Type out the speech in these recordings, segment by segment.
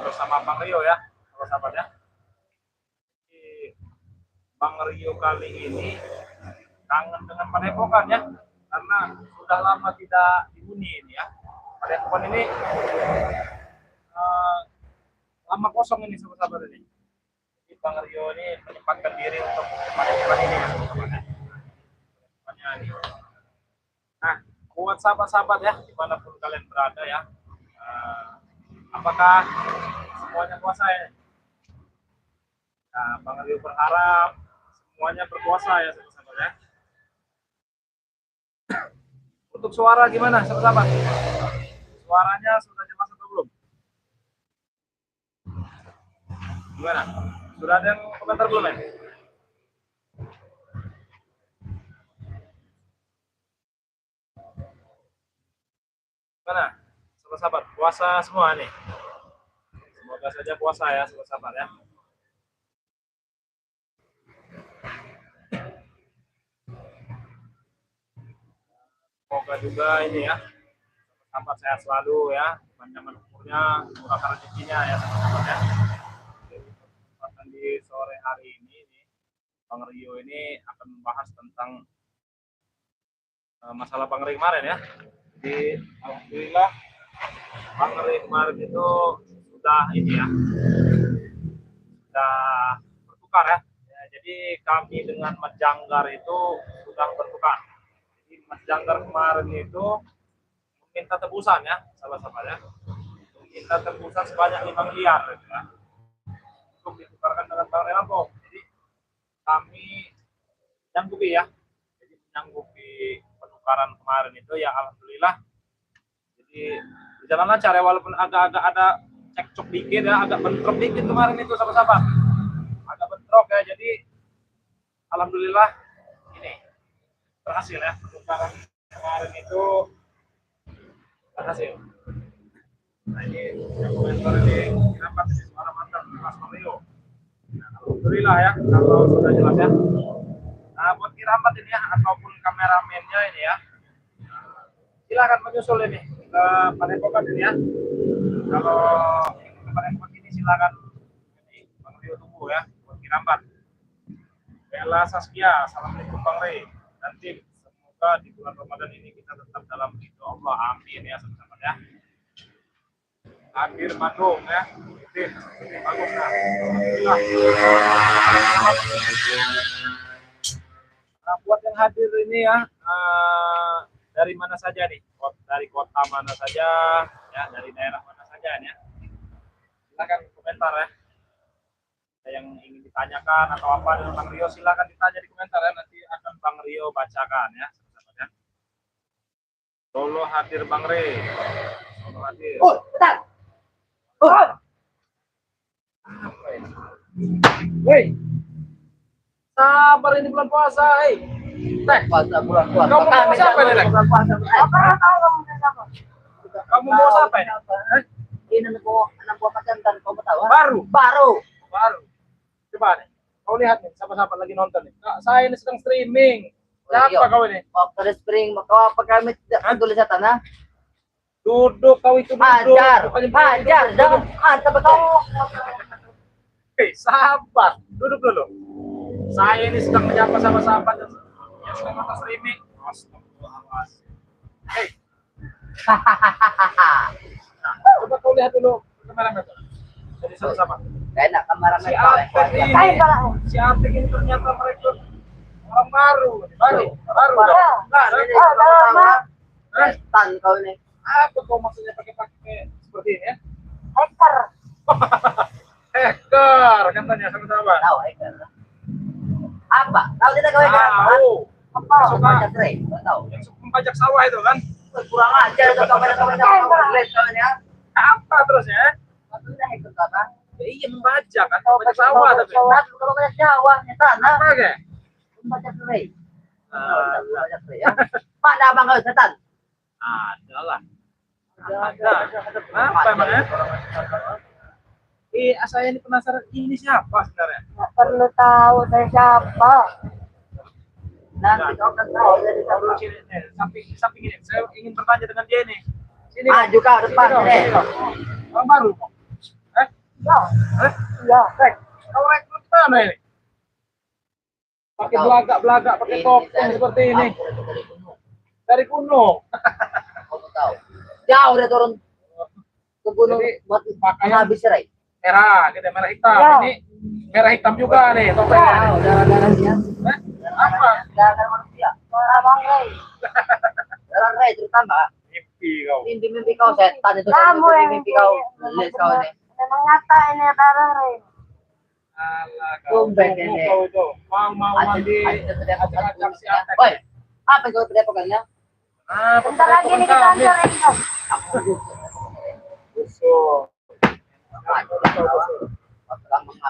bersama Bang Rio ya, sahabat ya. Bang Rio kali ini kangen dengan Padepokan ya, karena sudah lama tidak dihuni ini ya. Padepokan ini lama kosong ini sahabat-sahabat ini. Jadi Bang Rio ini menyempatkan diri untuk Padepokan ini ya, sahabat-sahabat. Nah, buat sahabat-sahabat ya, dimanapun kalian berada ya, apakah semuanya puasa ya? Nah, Bang Rio berharap semuanya berpuasa ya sahabat-sahabat ya. Untuk suara gimana sahabat-sahabat? Suaranya sudah jelas atau belum? Gimana? Sudah ada yang komentar belum ya? Gimana? Sahabat-sahabat, puasa semua nih. Semoga saja puasa ya sahabat-sahabat ya. Semoga juga ini ya, sahabat sehat selalu ya, panjang umurnya, murah rezekinya ya sahabat ya. Kesempatan di sore hari ini Bang Rio ini akan membahas tentang masalah Bang Rio kemarin ya. Jadi alhamdulillah Bang Rio kemarin itu sudah ini ya, sudah bertukar ya. Jadi kami dengan Mas Janggar itu sudah bertukar. Mas Janggar kemarin itu meminta tebusan ya, sahabat-sahabat ya. Meminta tebusan sebanyak 5 miliar gitu ya. Untuk ditukarkan dengan Bang Renaldo. Jadi kami menyanggupi ya. Jadi menyanggupi penukaran kemarin itu ya alhamdulillah. Jadi berjalan lancar ya, walaupun agak-agak ada cekcok dikit ya, agak bentrok dikit kemarin itu sahabat-sahabat. Agak bentrok ya, jadi alhamdulillah ini berhasil ya, penukaran kemarin itu berhasil. Nah ini yang komentar ini kenapa sih suara mantap Mas Mario. Nah, alhamdulillah ya kalau sudah jelas ya. Nah buat Kiramat ini ya ataupun kameramennya ini ya, silakan menyusul ini ke Padepokan ini ya. Kalau ke Padepokan ini silakan ini Bang Rio tunggu ya buat Kiramat. Bella Saskia, assalamualaikum Bang Rio. Nanti semoga di bulan Ramadan ini kita tetap dalam ridho Allah, amin ya sahabat ya. Hadir Bandung ya, bagus nah. Nah, buat yang hadir ini ya, dari mana saja nih? Dari kota mana saja, ya dari daerah mana saja ya. Silakan komentar ya. Ada yang ingin ditanyakan atau apa dengan Bang Rio, silakan ditanya di komentar ya, nanti akan Bang Rio bacakan ya. Solo hadir Bang Rio. Solo hadir. Oh, bentar. Oh. Apa ini? Woi. Sabar ini bulan puasa, hei. Teh, puasa bulan puasa. Kamu mau siapa ini, Lek? Bulan puasa. Apa tahu kamu siapa? Kamu mau siapa ini? Ini anak buah pacantan, kamu tahu? Baru. Coba nih. Kau lihat nih, siapa-siapa lagi nonton nih. Kak, saya ini sedang streaming. Siapa kau ini? Waktu spring, kau apa kami tidak tulis tanah? Duduk, kau itu duduk. Hajar, jangan hantar betul. Hei, sabar. Duduk dulu. Saya ini sedang menyapa sahabat-sahabat yang sedang nonton streaming. Astagfirullahaladzim. Hei. Nah, coba kau lihat dulu kameramen. Jadi sama-sama. Enak kameramen. Si Atik ini ternyata merekrut orang baru. Tan kau ini. Apa kau maksudnya pakai seperti ini ya? Hacker. Hacker katanya sama-sama. Tahu hacker. Apa? Tahu tidak kau hacker? Tahu. Apa? Pajak rey. Tahu. Yang suka pajak sawah itu kan? Kurang ajar itu kamera-kamera kau. Apa terus ya? Maksudnya hacker apa? Iya membajak kan, pajak sawah tapi. Kalau pajak sawah di sana. Apa ya? Pajak rey. Pajak rey ya. Mana abang kau setan? Ada lah. Ada. Apa emang ya? Saya ini penasaran, ini siapa sebenarnya? Nggak perlu tahu saya siapa. Nanti kau akan tahu dari samping ini. Saya ingin bertanya dengan dia nih. Sini. Maju kau depan deh. Orang baru kok. Hah? Iya. Rek, kau rekrut mana ini? Pakai belagak-belagak, pakai topeng seperti ini. Dari gunung. Kamu tahu. Jauh dia turun ke gunung Jadi, buat pakaian habis cerai. merah, gitu merah hitam. Ya. Ini merah hitam juga nih topengnya. Tahu darah-darah dia. Hah? Apa? Darah manusia. Darah bangkai. Darah rai terutama. Mimpi kau. Mimpi-mimpi kau setan itu. Kamu yang mimpi kau. Lihat kau ini. memang nyata ini darah Ray. Alah, kau Tumben tunggu ini. kau itu. Mau mandi acak-acak si Atek. Woi, apa yang kau tidak pegangnya? Ah, Bentar lagi nih kita hancurin kau. Busuk.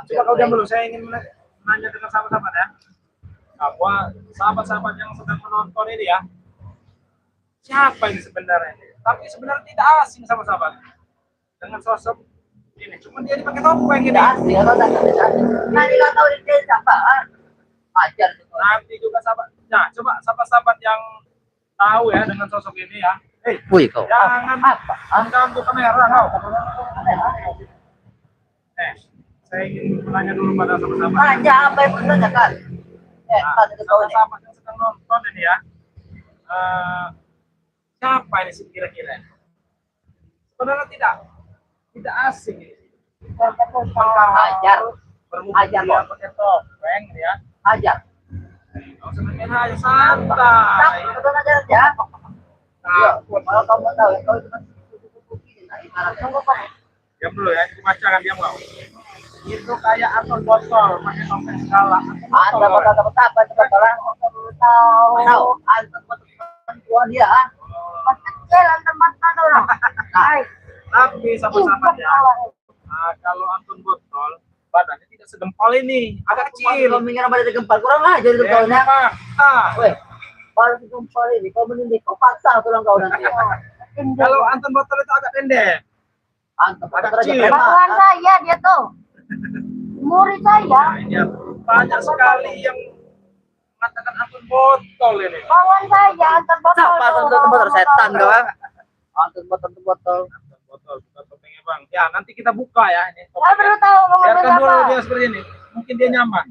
Coba kau diam dulu, saya ingin menanya dengan sahabat-sahabat ya. Bahwa sahabat-sahabat yang sedang menonton ini ya, siapa ini sebenarnya? Tapi sebenarnya tidak asing sama sahabat dengan sosok ini. Cuma dia dipakai topeng ini. Tidak asli, kalau tak asli. Nanti kau tahu dia siapa? Ajar. Nanti juga sahabat. Nah, coba sahabat-sahabat yang tahu ya dengan sosok ini ya. Wih kau. Jangan Apa? mengganggu kamera kau. Saya ingin menanya dulu pada sahabat-sahabat. Aja apa yang bertanya kan? Nah, Tadi itu kau ini. sahabat-sahabat yang sedang nonton ini ya. Siapa ini sih kira-kira? Sebenarnya tidak asing ini. Ajar. Berhubung Ajar, dia Bos. pakai topeng ya. Ajar. Kau sebenarnya aja santai. Betul aja ya. Takut. Kalau kamu tahu, kau itu kan kupu-kupu. Nah, ibarat tunggu Pak. Diam dulu ya, dibacakan diam kau. Itu kayak Anton Botol pakai topeng segala. Anda apa sebentar? Tahu, Anda perempuan dia. Mas kecil antar mata orang. Hai. Tapi sahabat-sahabat ya, kalau Anton Botol badannya tidak segempal ini, agak kecil. Kau mikir apa dari gempal? Kurang aja itu kau nya. Memang. Weh, kalau gempal ini kau menindih, kau paksa tulang kau nanti. Kalau Anton Botol itu agak pendek. Anda Agak aja kecil. Kawan saya dia tuh. Murid saya. Nah, ini ya, banyak sekali yang mengatakan Anton Botol ini. Kawan saya antar botol. Siapa Anton setan kau? Anton botol. Anton Botol bukan topengnya bang. Ya nanti kita buka ya ini. Saya baru tahu kamu Biarkan dulu apa. dia seperti ini. Mungkin dia nyaman.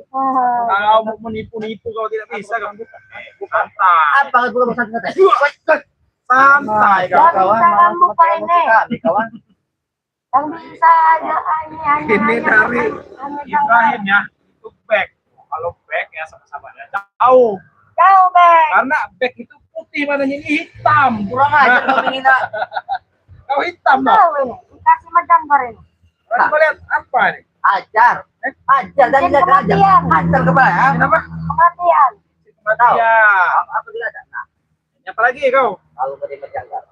Kalau mau menipu-nipu kalau tidak bisa kau buka. Bukan tak. Apa kau belum santai? Santai kau. Jangan bisa kamu buka ini. Kawan. Yang bisa aja Ini dari Ibrahim ya. Itu back. Kalau back ya sama-sama ya. Jauh. Jauh bang. Karena back itu putih badannya ini hitam. Kurang aja kau ingin Kau hitam dong. Tahu ini. Dikasih macam ini. Coba lihat apa ini? ajar. Ajar dan tidak ajar. Ajar kepala ya. Kenapa? Kematian. Kematian. Apa tidak ada? Nah, Apa lagi kau? kalau beri berjalan.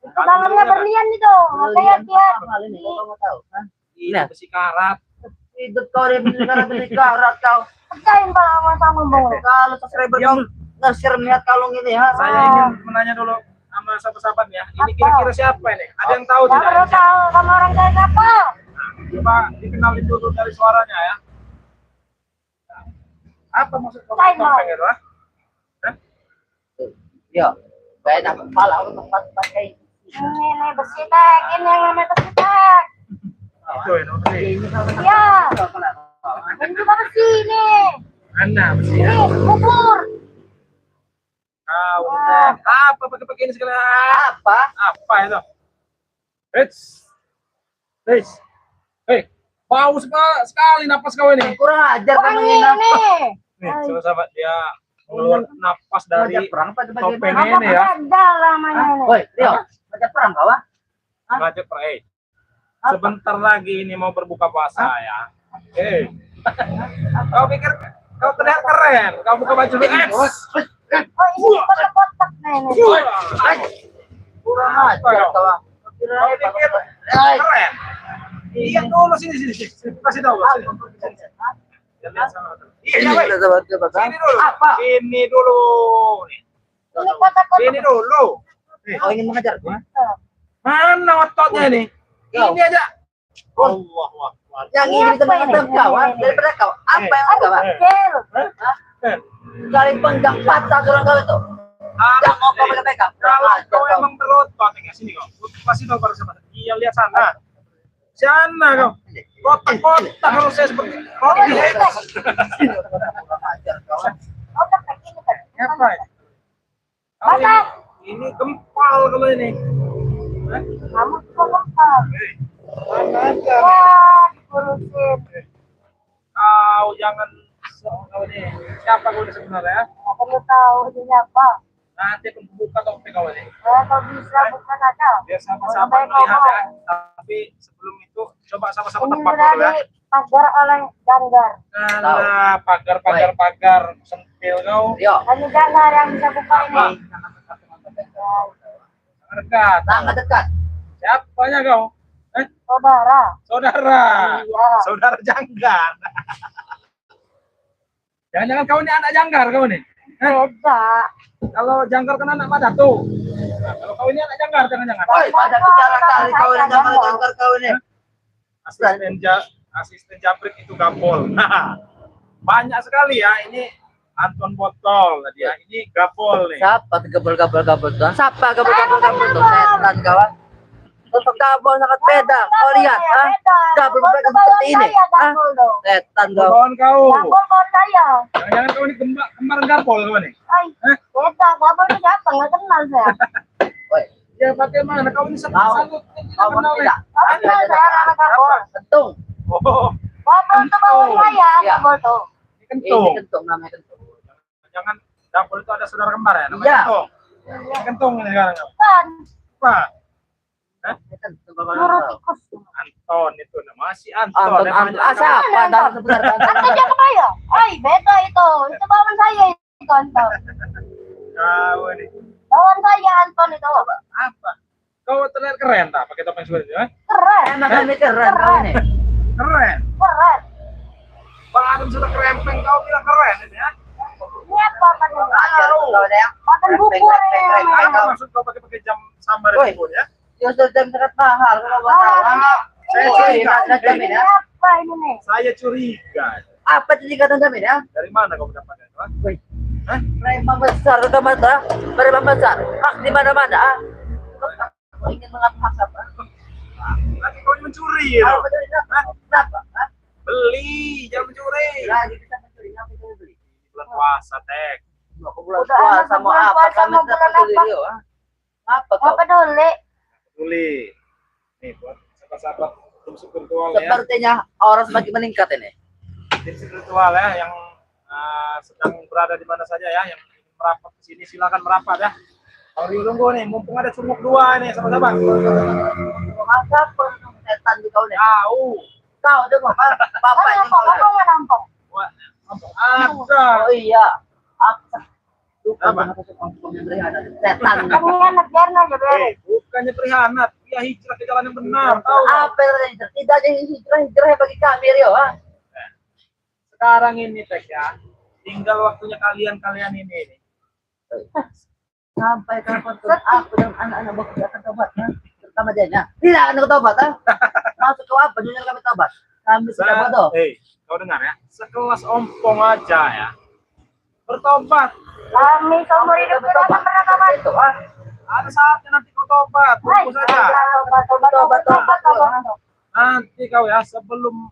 Dalamnya berlian itu. Makanya dia. Hal ini kau mau tahu? Hah? Ini besi karat. Hidup kau di beli karat kau. Percayain kalau sama bang. Kalau subscriber kau nge-share melihat kalung ini ha. Saya ingin menanya dulu sama sahabat-sahabat ya. Ini kira-kira siapa ini? Ada yang tahu Saya tidak? baru tahu sama orang saya siapa. Nah, coba dikenalin dulu dari suaranya ya. Apa maksud kau Saya mau. topeng itu? Ah? Hah? Yo, saya dapat pala untuk pakai. Ini besi tek. Ini yang namanya besi tek. Itu ya, besi. Iya. Ini juga besi ini. Mana besi Ini ya? bubur. Kau apa pakai-pakai ini segala? Apa? Apa itu? Hei, bau sekali napas kau ini. Kurang ajar kau Wangi menghina. ini. Nih, sahabat dia mengeluarkan napas dari Ngajak perang apa itu topeng bagaimana? Apa ini ya. pedal namanya ini. Woi, Rio, ngajak perang kau ah? Raja Prai. Sebentar lagi ini mau berbuka puasa ya. Kau pikir kau terlihat keren? Kau buka baju lu X. Oh ini kotak-kotak nih ini. Kurang ajar kau ah. Kau pikir keren? Iya dulu sini. Kasih tahu. Iya, weh. Sini dulu. Apa? Sini dulu. Nih. Ini kotak-kotak. Sini dulu. Nih. Kau ingin mengajar gua? Mana ototnya nih? Kau. Ini aja. Allah Akbar. Yang ini kita mengajar kau ah? Daripada kau. Apa yang kau ah? Kecil. Dari penggang patah tulang kau itu. Jangan mau kau pegang. Kalau kau emang berotot, ya sini kau. Kasih tahu pada siapa? Iya lihat sana. Sana kau. Kotak-kotak kalau saya seperti roti. Otak kayak gini kan. Apa? Kalau ini gempal kalau ini. Hah? Kamu tuh lengkap. Mana aja. Wah, diurusin. Kau jangan kau ini. Siapa kau ini sebenarnya? Apa lu tahu ini siapa? Nanti aku buka topik kau ini. Kalau bisa bukan aja. Biar sama-sama melihat ya. Tapi sebelum itu coba sama-sama Ini tebak sudah dulu ya. dipagar oleh Janggar. Nah, pagar sentil kau. Yo, Hanya Janggar yang bisa buka ini. Dekat. sangat dekat. Siapanya kau? Saudara. Saudara. Iya. Saudara Janggar. Jangan-jangan kau ini anak Janggar kau nih. Beda. Kalau Janggar kan anak Madatu. Nah, kalau kau ini anak Janggar jangan-jangan. Woi, pada bicara kali kau ini sama kantor kau ini. Asisten Jabrik itu Gapol. Nah, banyak sekali ya. Ini Anton Botol tadi ya. Ini Gapol nih. Siapa tuh gabel tuh? Siapa gabel tuh? Setan kawan. Untuk gabel sangat beda. Kau lihat, ah? Gabel beda seperti ini. Ah, setan kau. Kawan kau. Gabol kawan saya. Jangan-jangan kau ini kembar Gapol kau nih. Ay, beda. Gabol itu siapa? Nggak kenal saya. Woi, Ya bagaimana kau ini salut kau mau tidak? Kenal saya anak Gabol. Kentung. Oh, Gabol itu kawan saya. Iya. Gabol tuh. ini kentung. Ini kentung namanya kentung. Jangan Gapol itu ada saudara kembar ya namanya Iya. kentung. Ini kentung ini sekarang. Kan. Apa? Ini kentung Guru kau. tikus. Anton itu nama si Anton. Anton, siapa? Dan sebenarnya Atau siapa saya? Ay, beda itu. Itu kawan saya itu Anton. Kau ini Kawan saya Anton itu. apa? Kau terlihat keren tak pakai topeng seperti itu? Keren. emang kami keren kau ini. Keren. Keren. Bang Adam sudah kerempeng kau bilang keren ini ya? Ini apa kan? Ajar kau ini ya. Makan bubur Rempeng-rempeng ya. kau. Maksud kau pakai jam sambar Woi. itu ya? Ya sudah jam sangat mahal kalau mau tahu. ah. Saya Oh, curiga. ini ada jamin ya. Apa ini nih? Saya curiga. Apa jadi kata jamin ya? Dari mana kau mendapatkan itu? Woi. Preman besar udah mata, preman besar. Hak di mana-mana. Ah. Kau ingin mengapa hak apa? Nanti kau mencuri ya? Apa jadi kenapa? Ah. Beli, jangan mencuri. Lagi kita mencuri, apa kita beli? Bulan puasa, Tek. Mau bulan Udah, puasa anak mau bulan apa? puasa, Kami mau tidak bulan peduli apa? dia. Ah. Apa kau? Apa peduli? Beli. Nih buat sahabat-sahabat tim spiritual ya. Sepertinya orang semakin meningkat ini. Tim spiritual ya yang sedang berada di mana saja ya, yang ingin merapat ke sini silakan merapat ya. Kalau tunggu nih, mumpung ada sumuk dua nih sahabat-sahabat. Masa pun setan di kau nih. Tahu. Kau dengar, bapak Apa ini nampang? kau. Apa nggak nampang? Wah, ada. Oh iya. Apa? Lupa Apa? setan. Kamu anak jarna aja beri. Bukannya berkhianat, dia hijrah ke jalan yang benar, tahu? Apa yang tidak ada hijrah bagi kami Rio. Ah. Sekarang ini Tek ya, tinggal waktunya kalian ini nih. Sampai kapan pun aku dan anak-anak bapak akan tobat, ya? Terutama dia, ya. Tidak akan tobat, ah. Masuk ke apa? Jujur kami tobat. Kami sudah bodoh. Kau dengar ya, sekelas ompong aja ya, bertobat. Kami seumur hidup kita akan pernah tobat. Itu, ah. Ada saatnya nanti kau tobat, tunggu saja. Tobat. Nanti kau ya, sebelum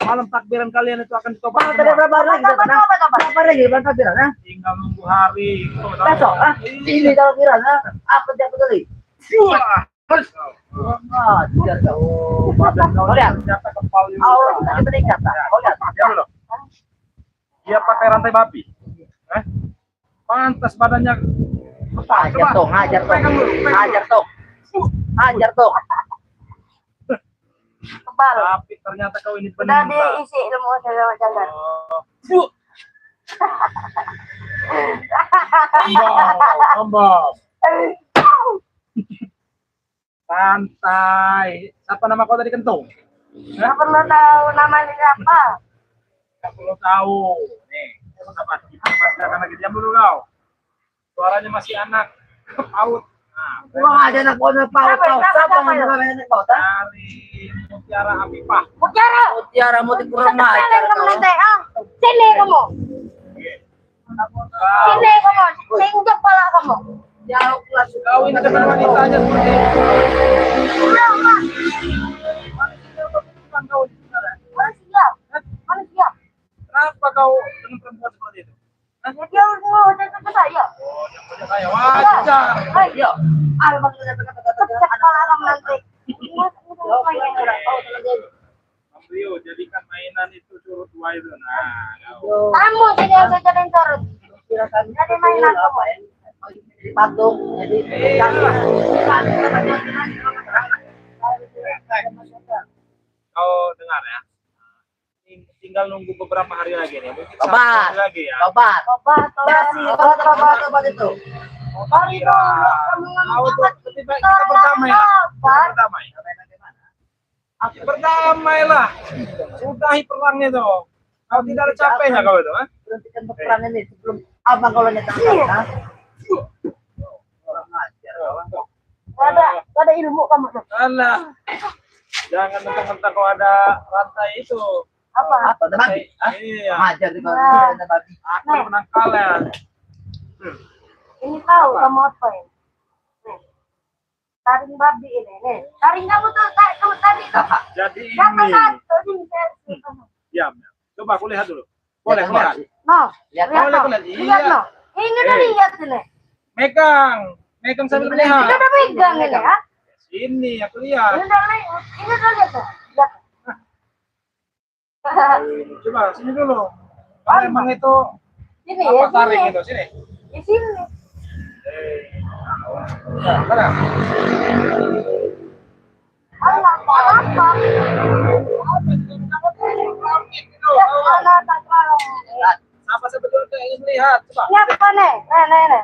malam takbiran kalian itu akan ditobat Ada semua. berapa hari lagi? Berapa lagi? Berapa takbiran, ah? Tinggal nunggu hari. Kau tahu? Besok, ah. Ini takbiran, ah. Apa dia peduli? Wah. Ah, tidak tahu. Kau lihat. Ternyata kepala Aura kita meningkat, ah. Kau lihat. Dia dulu. Dia pakai rantai babi. Pantas badannya. Hajar tong, hajar tong. Hajar tong. Hajar tong. Kebal. Tapi ternyata kau ini Udah benar. diisi ilmu sama jalan. Sombong. Santai. Siapa nama kau tadi kentung? Nggak perlu tahu namanya siapa. Gak perlu tahu. Nih, apa? Karena lagi diam dulu kau. Suaranya masih anak. Paut. Nah, Wah, ada anak bodoh paut kau. Siapa yang namanya anak paut, ah? dari Mutiara Apipah. Mutiara. Mutiara Muti kurang Sepele ajar kamu kau. nanti, ah. Sini kamu. Sini kamu. Tinjak pala kamu. Jauh kelas. Kau ini dengan wanita aja seperti itu. Udah, Mas. Bukan kau Tidak tahu talaga ini. Bang Rio, jadikan mainan itu curut dua itu. Nah, kau. Kamu sini yang jadi turun. Silakan Jadi mainan apa ya? Jadi patung, jadi Kau dengar ya? Tinggal nunggu beberapa hari lagi nih. Mungkin satu Obat. hari lagi ya. obat. Obat, Kasih obat itu. Obat itu. Kamu Kau tuh lebih baik kita berdamai lah. Kita berdamai. Ya, berdamai lah. Sudahi perang itu. Kau tidak ada capeknya kau itu, ha? Berhentikan perang ini sebelum abang kalau nyatakan. Orang ajar. Gak ada ilmu kamu tuh. Alah. Jangan mentang-mentang kau ada rantai itu. Apa? Apa babi? Iya. Ajar di bawah ada babi. Aku menangkal ya. Ini tahu kamu apa ini? Nih. Taring babi ini. Nih. Taring kamu tuh kamu tadi. Jadi Siapa ini. satu ini? Diam. Coba aku lihat dulu. Boleh lihat. No. Lihat Lihat boleh, no. boleh. Lihat Iya. no. Ini udah lihat ini. Megang. Megang sambil Ini melihat. udah pegang ini ya. Sini aku lihat. Ini udah lihat. Ini udah lihat tuh. Lihat. Coba sini dulu. Kalau emang itu Ini apa ya. taring Sini. itu sini. Di sini. Mana? Allah, apa? Allah tak kalau. Apa sebetulnya ingin melihat? Coba. Ini apa nih? Nih.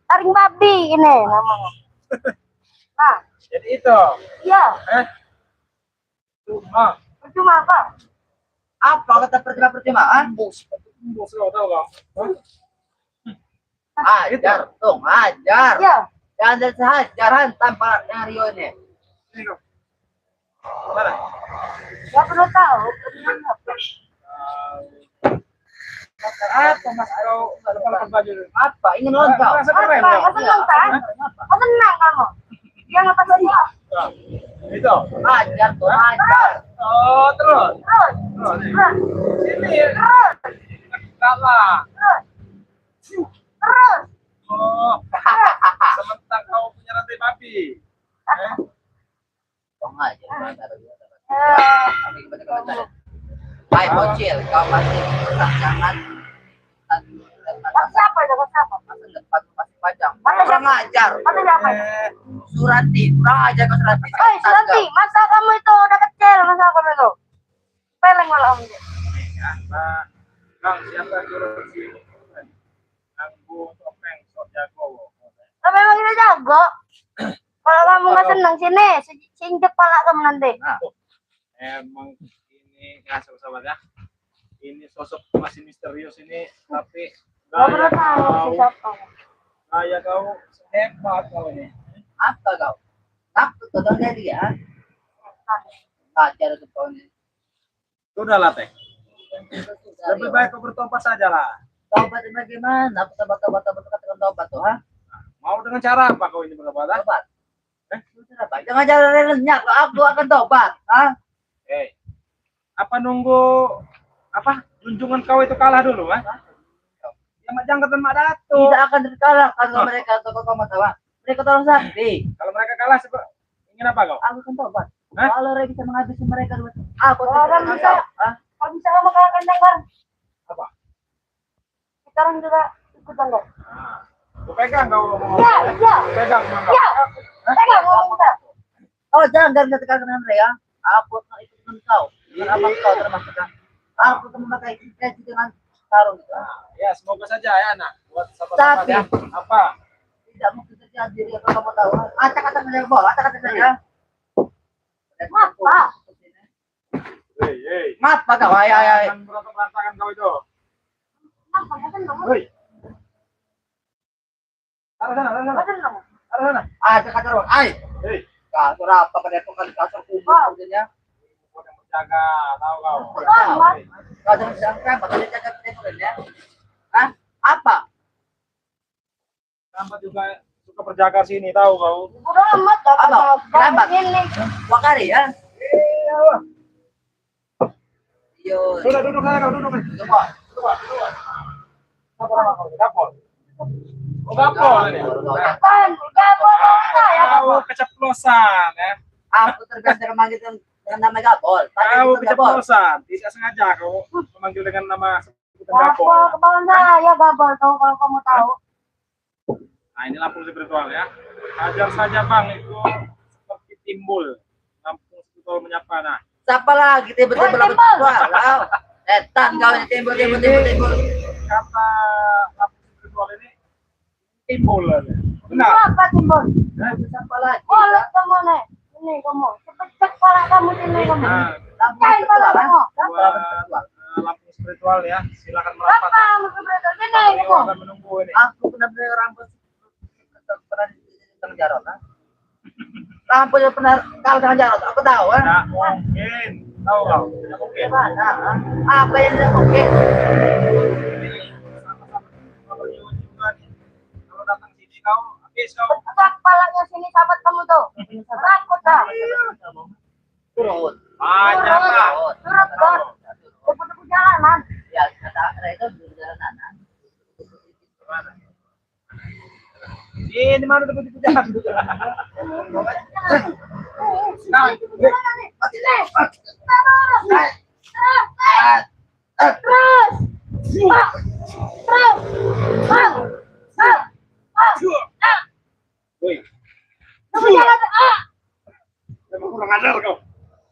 Taring babi ini namanya. Nah, Jadi itu. iya. Cuma Percuma apa? apa kata percuma-percumaan? embus kau tahu kau. Ajar, dong, ajar. Iya. Jangan dari sehajaran tanpa yang Rio ini. Sini kau. Mana? Gak perlu tahu. Apa mas kau lepas baju dulu? Apa? Ingin loncat? Merasa keren Apa? kau? Masa senang kan? Masa senang kamu? Yang lepas aja. Itu. Ajar, tuh, ajar. Oh terus. Terus. Terus. Terus. Sini. Terus. Kalah. Terus. Oh. Sementara kau punya rantai babi. Dong, ajar. Hai bocil, kau masih susah jangan. Mas siapa itu? Mas siapa? Masih depan masih panjang. Mana Kurang ajar. Mas siapa itu? Surati, kurang ajar kau Surati. Suranti, masa kamu itu udah kecil, masa kamu itu? Peleng malah kamu. Kang siapa suruh si Anggu topeng sok jago. Tapi emang kita jago. Kalau kamu nggak senang sini, sinjek pala kamu nanti. Nah, Emang ini ya sahabat ya. Ini sosok masih misterius ini, tapi Gak perlu tahu si siapa. gaya kau hebat kau ini. apa kau? Takut kau dong jadi ya? Ajar ke kau ini. Sudahlah teh. Lebih baik kau bertobat saja lah. Taubat bagaimana? Apa tobat katakan taubat tuh, ha? Mau dengan cara apa kau ini bertobat? Ha? Taubat. Jangan jalan renyak, aku akan taubat, ha? Apa nunggu apa junjungan kau itu kalah dulu, ha? Ya mak jangkat dan mak datu. Tidak akan terkalahkan kalau mereka atau kau tahu. Mereka tolong sakti. Kalau mereka kalah ingin apa kau? Aku akan taubat. Hah? Kalau mereka bisa menghabisi mereka, aku Orang akan bisa. ha? Kalau bisa kamu kalahkan Janggar. Apa? Sekarang juga ikutan deh. Nah, kau pegang kau ngomong. Iya, iya. Pegang ngomong. Iya. Pegang ngomong kita. Oh, jangan katakan dengan mereka. Aku akan ikut dengan kau. Dengan abang kau termasuk. Aku akan memakai kredi dengan sarung. Ya, semoga saja ya, anak. Buat sahabat-sahabat ya. Apa? Tidak mungkin terjadi ya kalau kamu tahu. Acak-acak saja bawah, acak-acak saja. Apa? Hei. Maaf, Pak kau. Ay. Jangan berantakan kau itu. Kenapa? Nggak senang. Hei. Arah sana. Nggak senang. Arah sana. Acak-acak bawah. Ay. Hei. Kasur apa pada pekan kasur kubur kemudiannya. Kau yang berjaga, tahu kau. Selamat. Kau jangan sedangkan, bakal dijaga kemudiannya. Hah? Apa? Sampai juga suka berjaga sini, tahu kau. Udah amat. Apa? Lambat. Ini. Wakari ya. Iya. Yo. Sudah duduk sana kau, duduk. Coba. Apa nama kau? Dapol. Oh, dapol ini. Kan, nggak boleh saya. Kau keceplosan ya. Aku terbiasa memanggil dengan nama Gabol. Tadi Kau itu Gabol. keceplosan, tidak sengaja kau memanggil dengan nama sebutan Gabol, Gabol. kepala saya Gabol tahu kalau kamu tahu. Nah ini lampu spiritual ya. Ajar saja bang itu seperti timbul. Lampu spiritual menyapa. Nah Siapa lagi tiba-tiba Woi, lampu spiritual? Setan kau ini timbul. kata lampu spiritual ini timbul. Benar. Apa timbul? Siapa lagi? Boleh kamu nih. Ini kamu. Cepet cek kepala kamu sini kamu. Nah, Lampu Kain kepala kamu. buat lampu spiritual ya. Silakan merapat. Apa musuh berita sini Beliau kamu? akan menunggu ini. Aku benar-benar rambut pernah di Jarot. Lampu yang pernah kalau dengan Jarot, aku tahu kan. Tidak mungkin. Tahu kau? Tidak mungkin. Gimana? Apa yang tidak mungkin? Kalau datang sini kau habis kau. Cek kepalanya sini sahabat kamu tuh. Takut dah. Turun. Banyak lah. Turut bos. Debu-debu jalanan. Ya, kata itu di jalanan. Ini mana tempat itu jalan? Nah, woi, memang kurang ajar kau.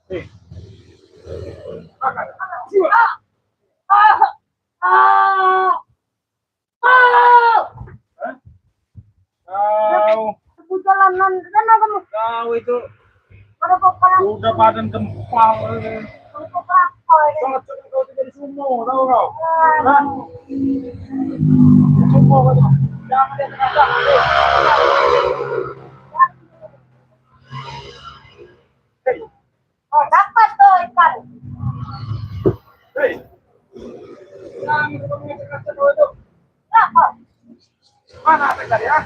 Nih. Kau, Jalanan sana kamu. kau itu Ada pokoknya. udah badan gempal. Sangat sering kau jadi sumo, tahu kau? Hah? Sumo kau tuh. Jangan dia terasa. Hei, Oh, dapat tuh ikan. hei. Jangan kau terasa kau itu. Dapat. Mana atek tadi ah?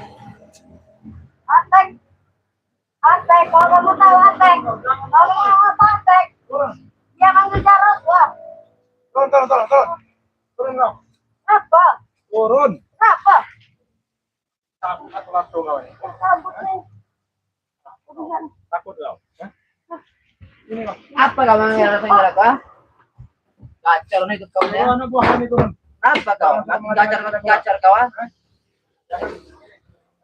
Antek. Antek, kalau kamu tahu antek. Kalau kamu tahu antek. Turun, Dia manggil Jarot wah. turun. Turun kau. Apa? Turun. Apa? Takut atau langsung kau ini? Rambut nih. Kemudian. Takut kau? Hah? Ini kau. Apa kamu yang rasanya aku? Gacor nih ikut kau ya. Mana buah ini turun? Kenapa kau? Gacor kau?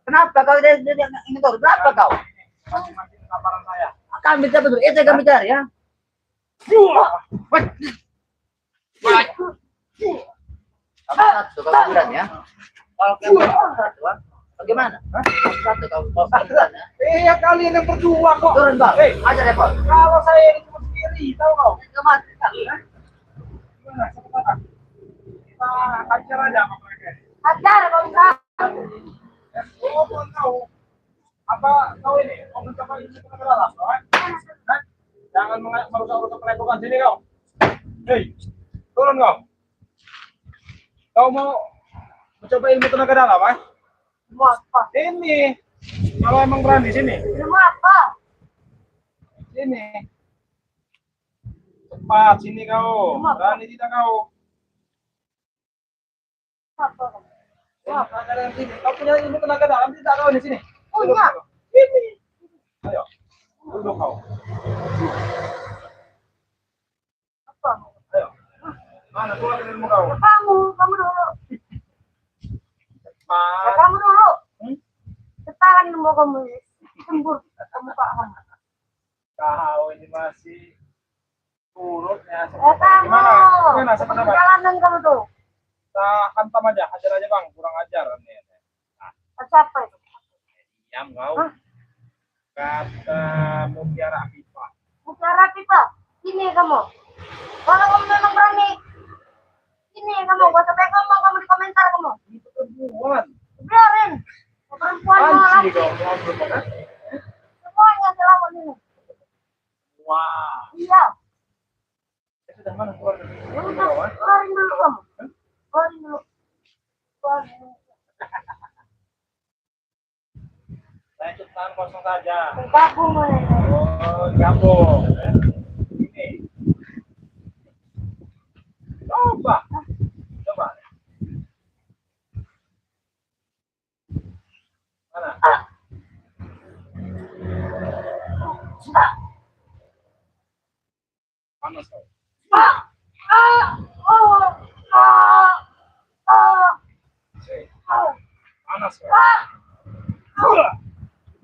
Kenapa kau dia ini kau? Kenapa kau? Masing-masing kabaran saya. Kami bisa betul. Itu kami cari ya. Satu kau bulan ya. Kalau kamu satu, bagaimana? Satu kau bulan ya. Iya kalian yang berdua kok. Turun kau. Hei, Ajar ya kau. kalau saya ini cuma sendiri, tahu kau? Kemana? Gimana? Cepat. Kita hajar aja sama mereka. Ajar kalau bisa. Oh, mau tahu apa kau ini? Mau mencoba ini ke dalam, kau? Hah? Jangan merusak pelebukan sini kau. Hei, turun kau. Kau mau mencoba ilmu tenaga dalam, ah? Mau apa? Ini. Kalau emang berani sini. Mau apa? Sini. Cepat sini kau. Berani tidak kau? Apa? Tenaga dalam sini. Kau punya ilmu tenaga dalam tidak kau di sini? Punya. Sini. Ayo. Duduk kau. Apa? Ayo. Mana keluar ilmu kau? Kamu dulu. Ya, Cepat. kamu dulu. Hmm? Sekarang ilmu kamu sembur. Kamu paham. Kau ini masih turut ya. Ya kamu. Gimana? Cepat apa? Jalanan kamu tuh. Kita hantam aja. Hajar aja bang. Kurang ajar. Nih. Siapa itu? Diam kau. Hah? Kata Mutiara Afifa. Mutiara kita. Sini kamu. Kalau kamu memang berani. Sini kamu. Gak sampai kamu di komentar kamu. Itu perempuan. Biarin. Perempuan mau Panci laki. kau. Mau berbuat. Semuanya selamat ini. Wah. Iya. Sudah mana keluar? Ya udah. Keluarin dulu kamu. Keluarin dulu. Keluarin dulu. Saya ikut tangan kosong saja. Gabung ini. Oh, gabung. Ini. Coba. Coba. Mana? Sudah. Panas kau. Panas kau.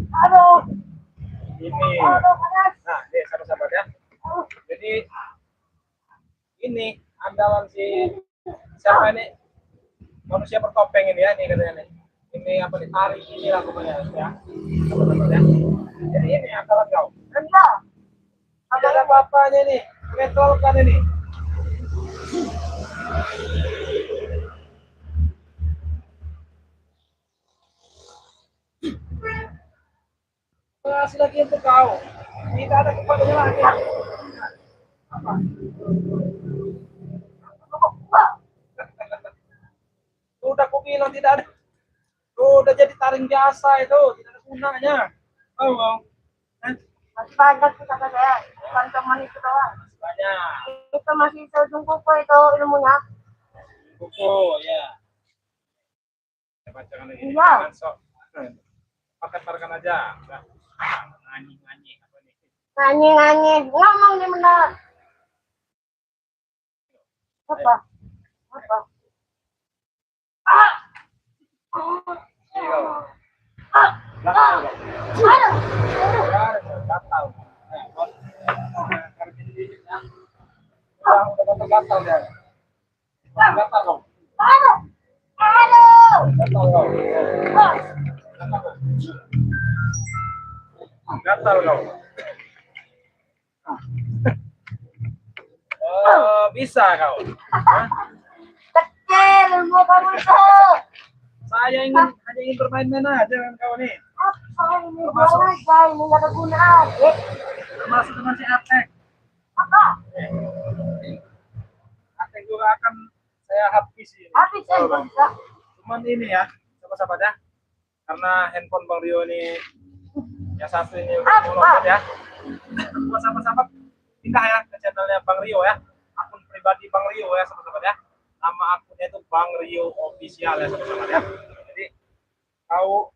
Aduh, Ini. aduh panas. Nah, deh sahabat-sahabat ya. Jadi ini andalan si siapa ini? Manusia bertopeng ini ya, ini katanya nih. Ini apa nih? Tari ini lah pokoknya ya. Sahabat-sahabat ya. Jadi ini andalan kau. Enggak. Ada apa-apanya nih? Petrol kan ini. Masih lagi untuk kau. Tidak ada kepadanya lagi. Apa? Udah aku bilang tidak ada. Udah jadi taring biasa itu, tidak ada gunanya. Oh, wow. Masih banyak kita saya. Bukan cuma itu doang. Banyak. Itu masih seujung kuku itu ilmunya. Buku, ya. Saya bacakan lagi. Iya. Jangan sok. Pakai-pakai aja. Udah. Nganyi-nganyi. Apa nih? Nganyi-nganyi. Ngomong nih benar. Apa? Apa? Iya. Ah! Gatal, Ah! kau. Aduh! Gatal. Nah, kau. Karena ini, ya. Udah gatal-gatal dia. Gatal kau. Aduh! Aduh! Gatal kau. Ah! Gatal kau. Oh, bisa kau. Hah? Kecil ilmu kamu itu. Saya hanya ingin bermain-main aja dengan kau nih. Apa ini banget, guys? Ini nggak ada gunaan. Termasuk dengan si Atek. Apa? Atek juga akan saya habis ini. Habis ya, nggak bisa. Cuman ini ya, sahabat-sahabat ya. Karena handphone Bang Rio ini yang satu ini udah molor ya. Buat sahabat-sahabat pindah ya ke channelnya Bang Rio ya. Akun pribadi Bang Rio ya sahabat-sahabat ya. Nama akunnya itu Bang Rio Official ya sahabat-sahabat ya. Jadi kau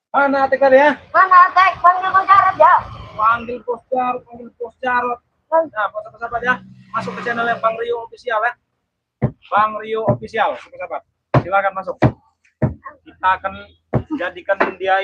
mana Atek tadi ya? Mana Tek? Panggil kau Jarod ya? Panggil Bos Jarod, panggil Bos Jarod. Nah, buat sahabat-sahabat ya, masuk ke channelnya Bang Rio Official ya. Bang Rio Official, sahabat-sahabat. Silakan masuk. Kita akan jadikan dia